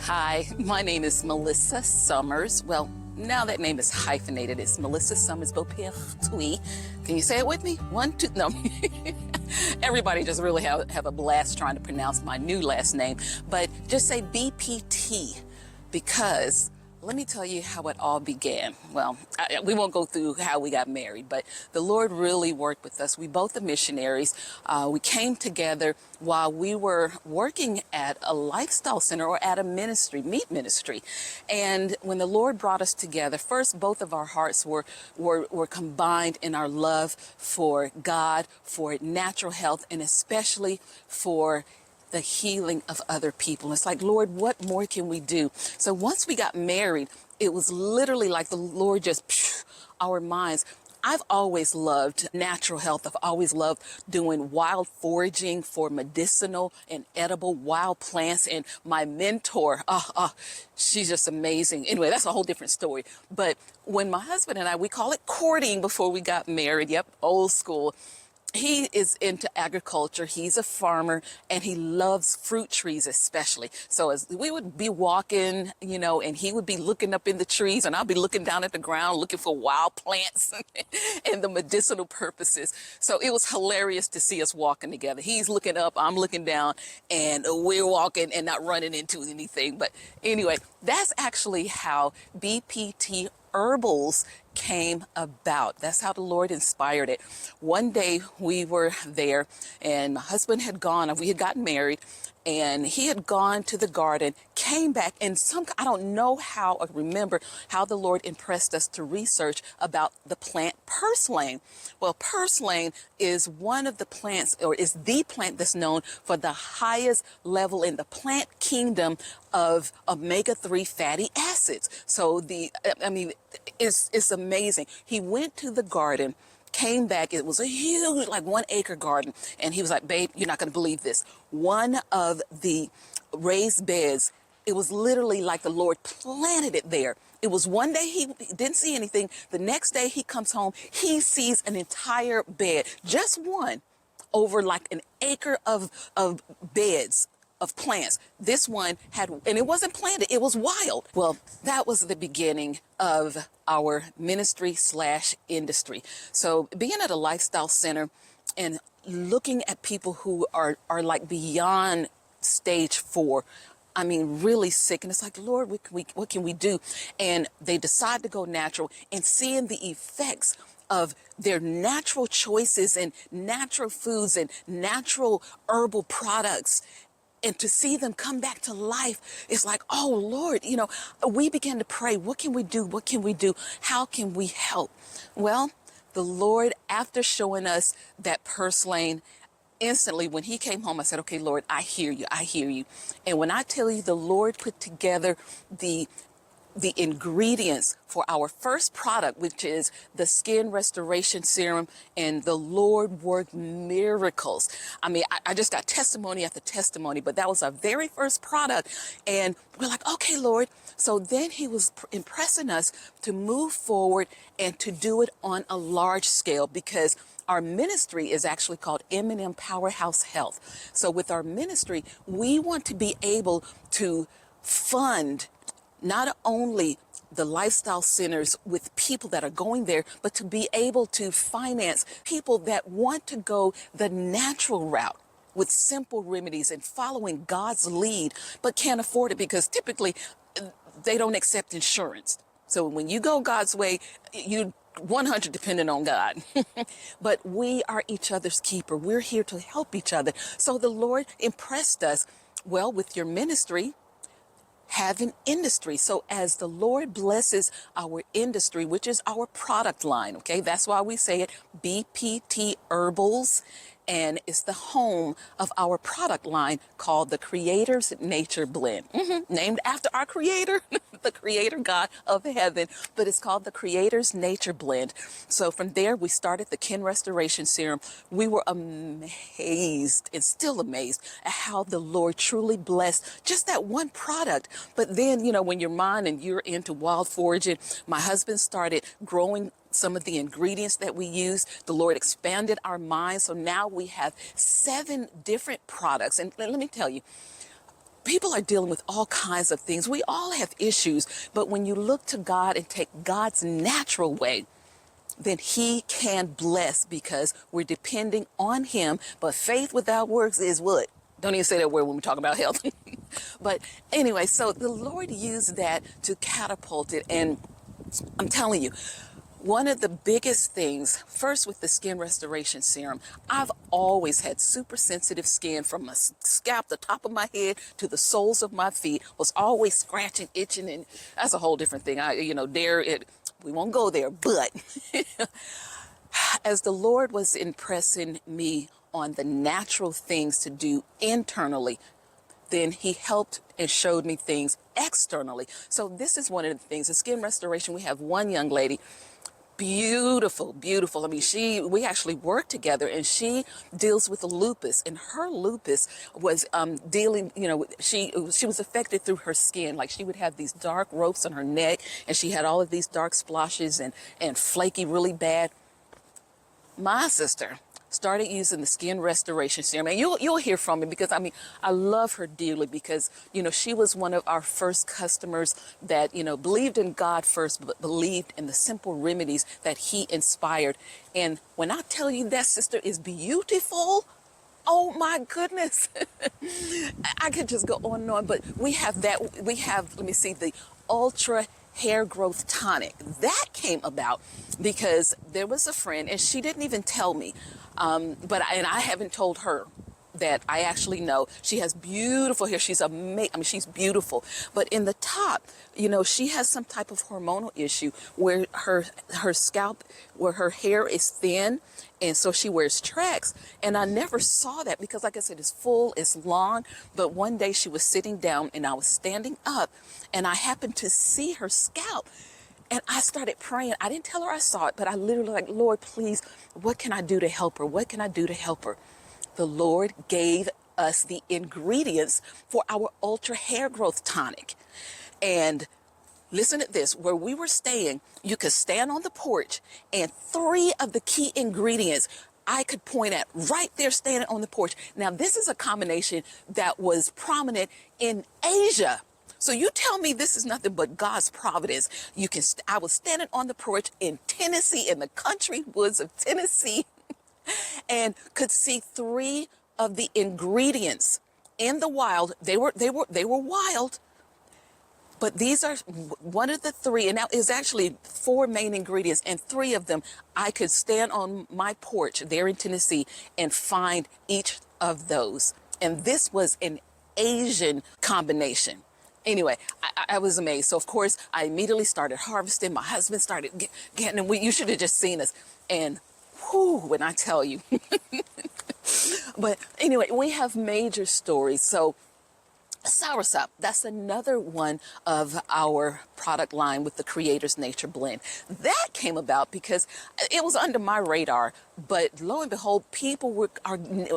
Hi, my name is Melissa Summers. Well, now that name is hyphenated. It's Melissa Summers Beaupertuis. Can you say it with me? 1, 2, no. Everybody just really have a blast trying to pronounce my new last name. But just say BPT because let me tell you how it all began. Well, we won't go through how we got married, but the Lord really worked with us. We both are missionaries. We came together while we were working at a lifestyle center or at a ministry, meat ministry. And when the Lord brought us together, first, both of our hearts were combined in our love for God, for natural health, and especially for the healing of other people. It's like, Lord, what more can we do? So once we got married, it was literally like the Lord just, our minds. I've always loved natural health. I've always loved doing wild foraging for medicinal and edible wild plants. And my mentor, she's just amazing. Anyway, that's a whole different story. But when my husband and I, we call it courting before we got married. Yep, old school. He is into agriculture. He's a farmer and he loves fruit trees especially. So as we would be walking, and he would be looking up in the trees and I'll be looking down at the ground looking for wild plants and the medicinal purposes. So it was hilarious to see us walking together. He's looking up, I'm looking down, and we're walking and not running into anything. But anyway, that's actually how BPT Herbals came about. That's how the Lord inspired it. One day we were there and my husband had gone, we had gotten married, and he had gone to the garden, came back, and I don't know how, or remember how the Lord impressed us to research about the plant purslane. Well, purslane is one of the plants, or is the plant that's known for the highest level in the plant kingdom of omega-3 fatty acids. So it's amazing. He went to the garden, came back. It was a huge, like 1 acre garden. And he was like, babe, you're not going to believe this. One of the raised beds, it was literally like the Lord planted it there. It was one day he didn't see anything. The next day he comes home, he sees an entire bed, just one, over like an acre of beds of plants. This one had, and it wasn't planted, it was wild. Well, that was the beginning of our ministry / industry. So being at a lifestyle center and looking at people who are like beyond stage 4, really sick. And it's like, Lord, what can we do? And they decide to go natural, and seeing the effects of their natural choices and natural foods and natural herbal products, and to see them come back to life, it's like, oh, Lord, we began to pray. What can we do? What can we do? How can we help? Well, the Lord, after showing us that purslane, instantly when he came home, I said, okay, Lord, I hear you. I hear you. And when I tell you the Lord put together the ingredients for our first product, which is the Skin Restoration Serum, and the Lord worked miracles. I just got testimony after testimony, but that was our very first product. And we're like, okay, Lord. So then he was impressing us to move forward and to do it on a large scale, because our ministry is actually called M&M Powerhouse Health. So with our ministry, we want to be able to fund not only the lifestyle centers with people that are going there, but to be able to finance people that want to go the natural route with simple remedies and following God's lead, but can't afford it because typically they don't accept insurance. So when you go God's way, you 100 dependent on God. But we are each other's keeper. We're here to help each other. So the Lord impressed us, well, with your ministry, have an industry. So as the Lord blesses our industry, which is our product line, okay, that's why we say it BPT Herbals, and it's the home of our product line called the Creator's Nature Blend, named after our Creator, the Creator God of heaven, but it's called the Creator's Nature Blend. So from there, we started the Skin Restoration Serum. We were amazed and still amazed at how the Lord truly blessed just that one product. But then, when you're mine and you're into wild foraging, my husband started growing some of the ingredients that we use. The Lord expanded our minds. So now we have 7 different products. And let me tell you, People are dealing with all kinds of things. We all have issues, but when you look to God and take God's natural way, then he can bless because we're depending on him. But faith without works is what? Don't even say that word when we talk about health. But anyway, so the Lord used that to catapult it. And I'm telling you, one of the biggest things, first with the skin restoration serum, I've always had super sensitive skin from my scalp, the top of my head to the soles of my feet, was always scratching, itching, and that's a whole different thing. We won't go there, but as the Lord was impressing me on the natural things to do internally, then he helped and showed me things externally. So this is one of the things, the skin restoration. We have one young lady, beautiful, beautiful. I mean, we actually work together, and she deals with lupus, and her lupus was dealing, she was affected through her skin. Like, she would have these dark ropes on her neck, and she had all of these dark splotches and flaky, really bad. My sister started using the skin restoration serum, and you'll hear from me, because I love her dearly, because she was one of our first customers that believed in God first, but believed in the simple remedies that he inspired. And when I tell you that sister is beautiful, oh my goodness, I could just go on and on. But we have, let me see, the Ultra Hair Growth Tonic. That came about because there was a friend, and she didn't even tell me, and I haven't told her that I actually know. She has beautiful hair. She's amazing. She's beautiful. But in the top, she has some type of hormonal issue where her scalp, where her hair is thin, and so she wears tracks. And I never saw that because, like I said, it's full, it's long. But one day she was sitting down and I was standing up, and I happened to see her scalp. And I started praying. I didn't tell her I saw it, but I literally like, Lord, please, what can I do to help her? What can I do to help her? The Lord gave us the ingredients for our Ultra Hair Growth Tonic. And listen to this, where we were staying, you could stand on the porch, and 3 of the key ingredients I could point at right there standing on the porch. Now, this is a combination that was prominent in Asia. So you tell me this is nothing but God's providence. I was standing on the porch in Tennessee, in the country woods of Tennessee, and could see 3 of the ingredients in the wild. They were wild, but these are one of the 3, and now is actually 4 main ingredients, and 3 of them I could stand on my porch there in Tennessee and find each of those. And this was an Asian combination. Anyway, I was amazed. So, of course, I immediately started harvesting. My husband started getting them. You should have just seen us. And whew, when I tell you. But anyway, we have major stories. So Soursop, that's another one of our product line with the Creator's Nature blend. That came about because it was under my radar, but lo and behold, people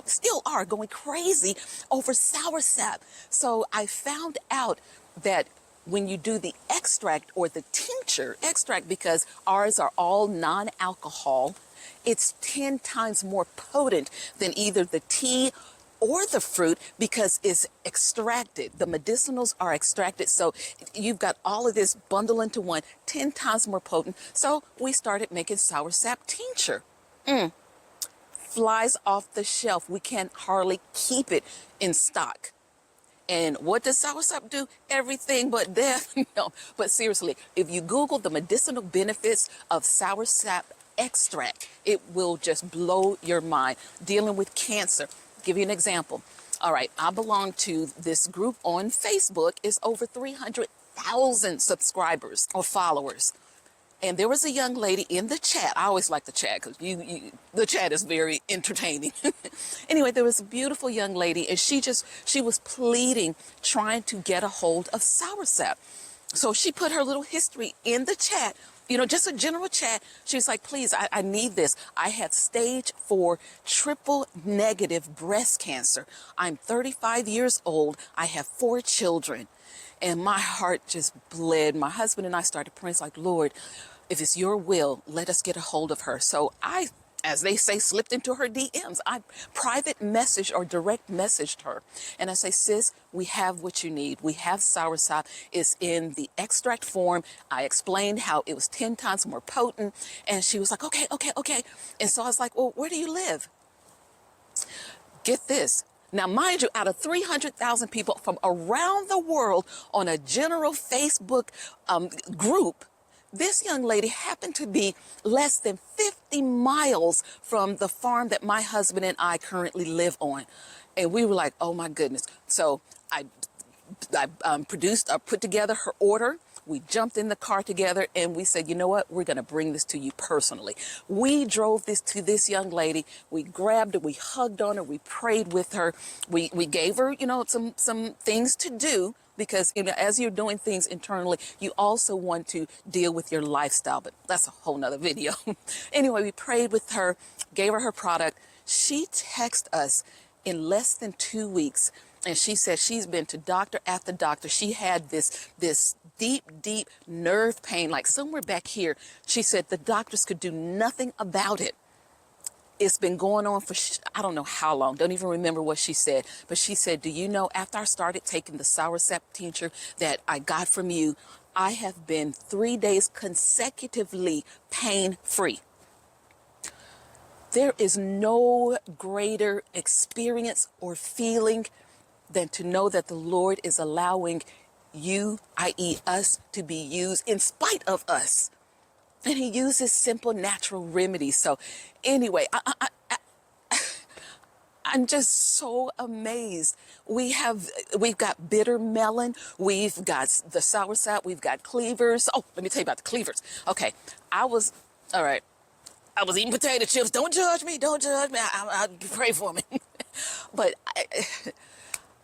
still are going crazy over Soursop. So I found out that when you do the extract or the tincture extract, because ours are all non-alcohol, it's 10 times more potent than either the tea or the fruit because it's extracted. The medicinals are extracted. So you've got all of this bundled into one, 10 times more potent. So we started making Soursop Tincture. Flies off the shelf. We can hardly keep it in stock. And what does Soursop do? Everything but death. No, but seriously, if you Google the medicinal benefits of Soursop extract, it will just blow your mind. Dealing with cancer. Give you an example. All right, I belong to this group on Facebook. It's over 300,000 subscribers or followers. And there was a young lady in the chat. I always like the chat because the chat is very entertaining. Anyway, there was a beautiful young lady, and she was pleading, trying to get a hold of Soursop. So she put her little history in the chat, just a general chat. She's like, please, I need this. I have stage 4 triple negative breast cancer. I'm 35 years old. I have 4 children. And my heart just bled. My husband and I started praying. It's like, Lord, if it's your will, let us get a hold of her. So I as they say, slipped into her DMs. I private messaged or direct messaged her. And I say, sis, we have what you need. We have soursop. It's in the extract form. I explained how it was 10 times more potent. And she was like, okay, okay, okay. And so I was like, well, where do you live? Get this. Now, mind you, out of 300,000 people from around the world on a general Facebook group, this young lady happened to be less than 50 miles from the farm that my husband and I currently live on. And we were like, oh my goodness. So I put together her order. We jumped in the car together and we said, you know what? We're going to bring this to you personally. We drove this to this young lady. We grabbed her. We hugged on her. We prayed with her. We gave her, you know, some things to do, because, you know, as you're doing things internally, you also want to deal with your lifestyle. But that's a whole nother video. Anyway, we prayed with her, gave her her product. She texted us in less than 2 weeks. And she said she's been to doctor after doctor. She had this deep nerve pain, like somewhere back here. She said the doctors could do nothing about it. It's been going on for, I don't know how long. Don't even remember what she said. But she said, do you know, after I started taking the Soursop Tincture that I got from you, I have been 3 days consecutively pain-free. There is no greater experience or feeling than to know that the Lord is allowing you, i.e. us, to be used in spite of us. And he uses simple natural remedies. So anyway, I'm just so amazed. We've got bitter melon. We've got the soursop. We've got cleavers. Oh, let me tell you about the cleavers. Okay, I was eating potato chips. Don't judge me. Don't judge me. I pray for me. But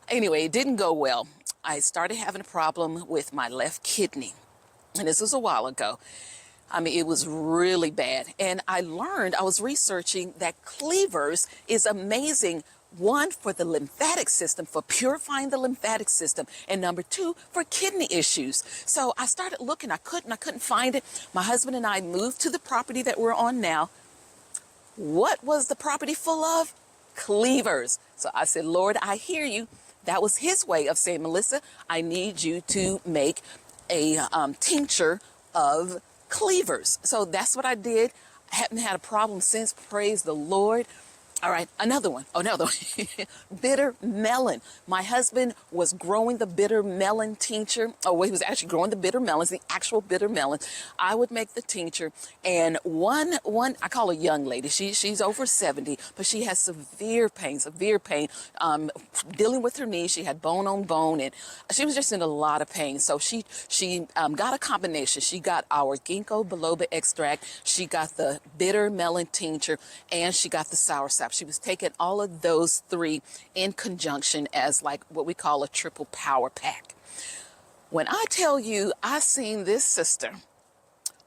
anyway, it didn't go well. I started having a problem with my left kidney. And this was a while ago. I mean, it was really bad. And I was researching that cleavers is amazing. One, for the lymphatic system, for purifying the lymphatic system. And number two, for kidney issues. So I started looking. I couldn't find it. My husband and I moved to the property that we're on now. What was the property full of? Cleavers. So I said, Lord, I hear you. That was his way of saying, Melissa, I need you to make a tincture of cleavers. So that's what I did. I haven't had a problem since. Praise the Lord. All right, another one. Bitter melon. My husband was growing the bitter melon tincture. Oh, he was actually growing the bitter melons, the actual bitter melon. I would make the tincture, and one I call a young lady. She's over 70, but she has severe pain, dealing with her knees. She had bone on bone, and she was just in a lot of pain. So she got a combination. She got our Ginkgo Biloba extract. She got the bitter melon tincture, and she got the soursop. She was taking all of those three in conjunction as like what we call a triple power pack. When I tell you, I seen this sister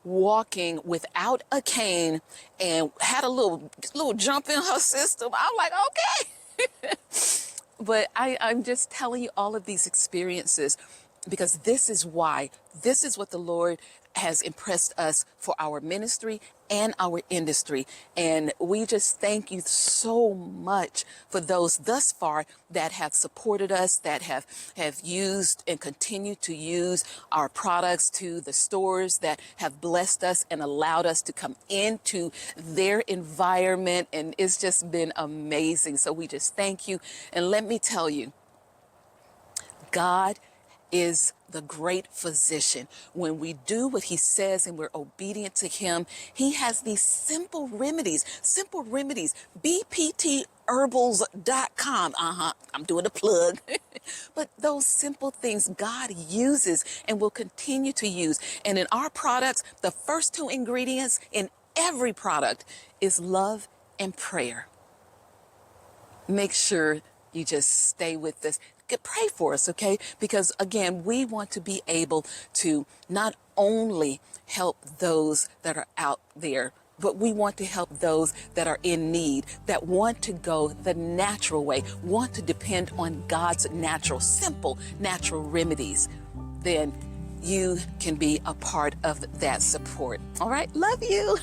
walking without a cane and had a little jump in her system. I'm like, okay. But I'm just telling you all of these experiences because this is what the Lord has impressed us for our ministry and our industry. And we just thank you so much for those thus far that have supported us, that have used and continue to use our products, to the stores that have blessed us and allowed us to come into their environment. And it's just been amazing. So we just thank you. And let me tell you, God is the great physician. When we do what he says and we're obedient to him, he has these simple remedies, BPT Herbals.com. I'm doing a plug. But those simple things God uses and will continue to use. And in our products, the first two ingredients in every product is love and prayer. Make sure you just stay with us. Pray for us, okay? Because again, we want to be able to not only help those that are out there, but we want to help those that are in need, that want to go the natural way, want to depend on God's simple natural remedies. Then you can be a part of that support. All right? Love you.